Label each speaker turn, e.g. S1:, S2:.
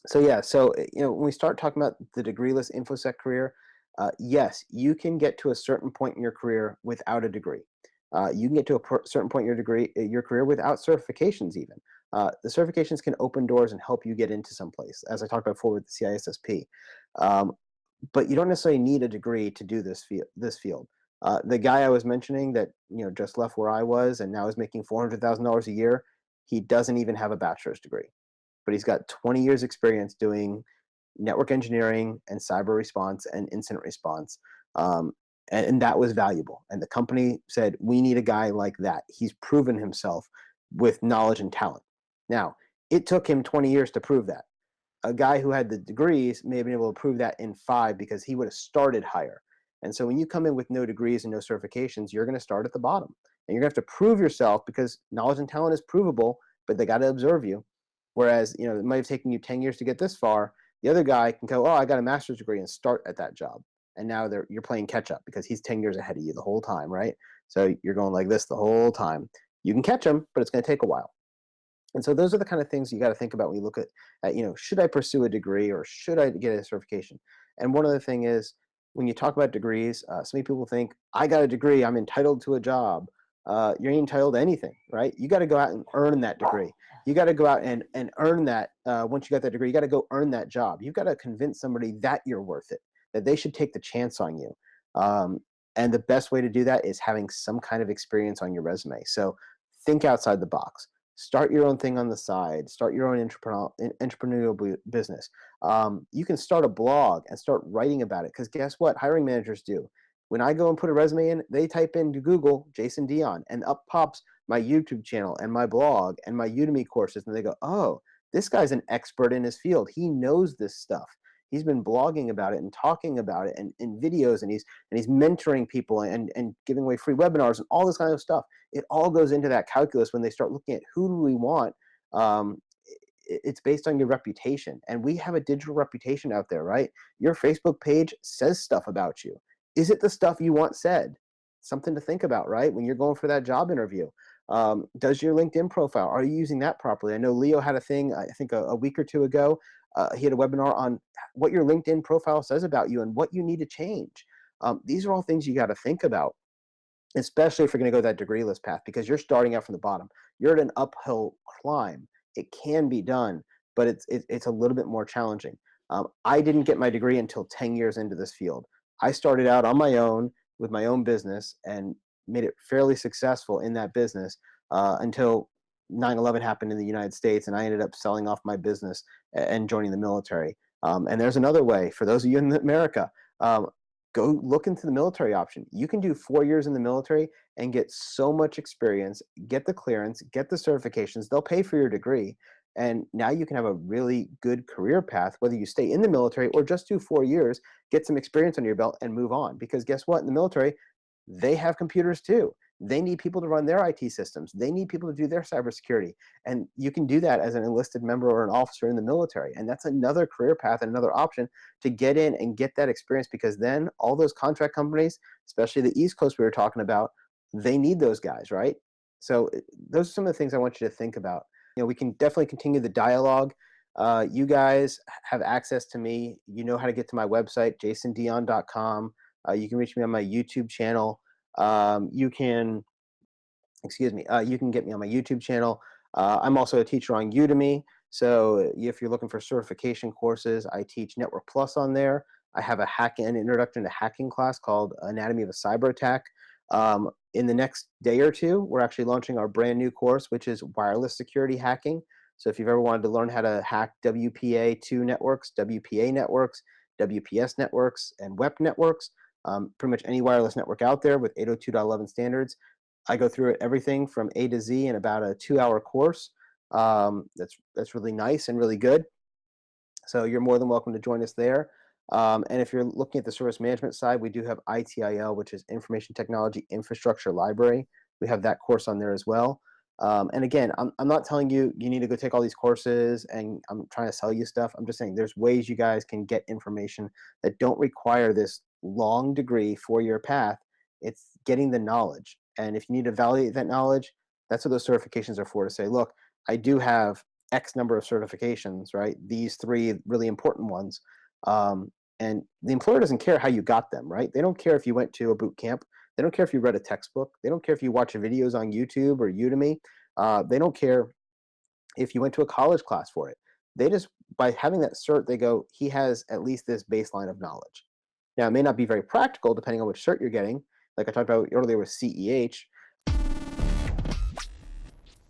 S1: So yeah, so when we start talking about the degreeless InfoSec career, yes, you can get to a certain point in your career without a degree. You can get to a certain point in your career without certifications even. The certifications can open doors and help you get into some place, as I talked about before with the CISSP. Um, but you don't necessarily need a degree to do this field. The guy I was mentioning that just left where I was and now is making $400,000 a year, he doesn't even have a bachelor's degree, but he's got 20 years experience doing network engineering and cyber response and incident response. Um, and that was valuable. And the company said, we need a guy like that. He's proven himself with knowledge and talent. Now, it took him 20 years to prove that. A guy who had the degrees may have been able to prove that in 5 because he would have started higher. And so when you come in with no degrees and no certifications, you're going to start at the bottom. And you're going to have to prove yourself because knowledge and talent is provable, but they got to observe you. Whereas, it might have taken you 10 years to get this far. The other guy can go, oh, I got a master's degree and start at that job. And now you're playing catch up because he's 10 years ahead of you the whole time, right? So you're going like this the whole time. You can catch him, but it's going to take a while. And so those are the kind of things you got to think about when you look at should I pursue a degree or should I get a certification? And one other thing is when you talk about degrees, so many people think I got a degree, I'm entitled to a job. You ain't entitled to anything, right? You got to go out and earn that degree. You got to go out and earn that. Once you got that degree, you got to go earn that job. You've got to convince somebody that you're worth it, that they should take the chance on you. And the best way to do that is having some kind of experience on your resume. So think outside the box. Start your own thing on the side. Start your own entrepreneurial business. You can start a blog and start writing about it because guess what? Hiring managers do. When I go and put a resume in, they type into Google Jason Dion and up pops my YouTube channel and my blog and my Udemy courses. And they go, oh, this guy's an expert in his field. He knows this stuff. He's been blogging about it and talking about it and in videos, and he's mentoring people and giving away free webinars and all this kind of stuff. It all goes into that calculus when they start looking at who do we want. It's based on your reputation, and we have a digital reputation out there, right? Your Facebook page says stuff about you. Is it the stuff you want said? Something to think about, right? When you're going for that job interview. Does your LinkedIn profile, are you using that properly? I know Leo had a thing, I think a week or two ago. He had a webinar on what your LinkedIn profile says about you and what you need to change. These are all things you got to think about, especially if you're going to go that degreeless path, because you're starting out from the bottom. You're at an uphill climb. It can be done, but it's a little bit more challenging. I didn't get my degree until 10 years into this field. I started out on my own with my own business and made it fairly successful in that business until 9/11 happened in the United States, and I ended up selling off my business and joining the military. And there's another way for those of you in America. Go look into the military option. You can do 4 years in the military and get so much experience, get the clearance, get the certifications. They'll pay for your degree. And now you can have a really good career path, whether you stay in the military or just do 4 years, get some experience under your belt and move on. Because guess what? In the military, they have computers too. They need people to run their IT systems. They need people to do their cybersecurity. And you can do that as an enlisted member or an officer in the military. And that's another career path and another option to get in and get that experience, because then all those contract companies, especially the East Coast we were talking about, they need those guys, right? So those are some of the things I want you to think about. We can definitely continue the dialogue. You guys have access to me. You know how to get to my website, jasondion.com. You can reach me on my YouTube channel. You can get me on my YouTube channel. I'm also a teacher on Udemy. So if you're looking for certification courses, I teach Network Plus on there. I have an introduction to hacking class called Anatomy of a Cyber Attack. In the next day or two, we're actually launching our brand new course, which is wireless security hacking. So if you've ever wanted to learn how to hack WPA2 networks, WPA networks, WPS networks, and WEP networks, pretty much any wireless network out there with 802.11 standards, I go through it, everything from A to Z in about a 2-hour course. That's really nice and really good. So you're more than welcome to join us there. And if you're looking at the service management side, we do have ITIL, which is Information Technology Infrastructure Library. We have that course on there as well. And again, I'm not telling you need to go take all these courses and I'm trying to sell you stuff. I'm just saying there's ways you guys can get information that don't require this long degree 4-year path. It's getting the knowledge. And if you need to validate that knowledge, that's what those certifications are for, to say, look, I do have X number of certifications, right? These three really important ones. Um, and the employer doesn't care how you got them, right? They don't care if you went to a boot camp. They don't care if you read a textbook. They don't care if you watch videos on YouTube or Udemy. They don't care if you went to a college class for it. They just, by having that cert, they go, he has at least this baseline of knowledge. Now, it may not be very practical depending on which cert you're getting. Like I talked about earlier with CEH,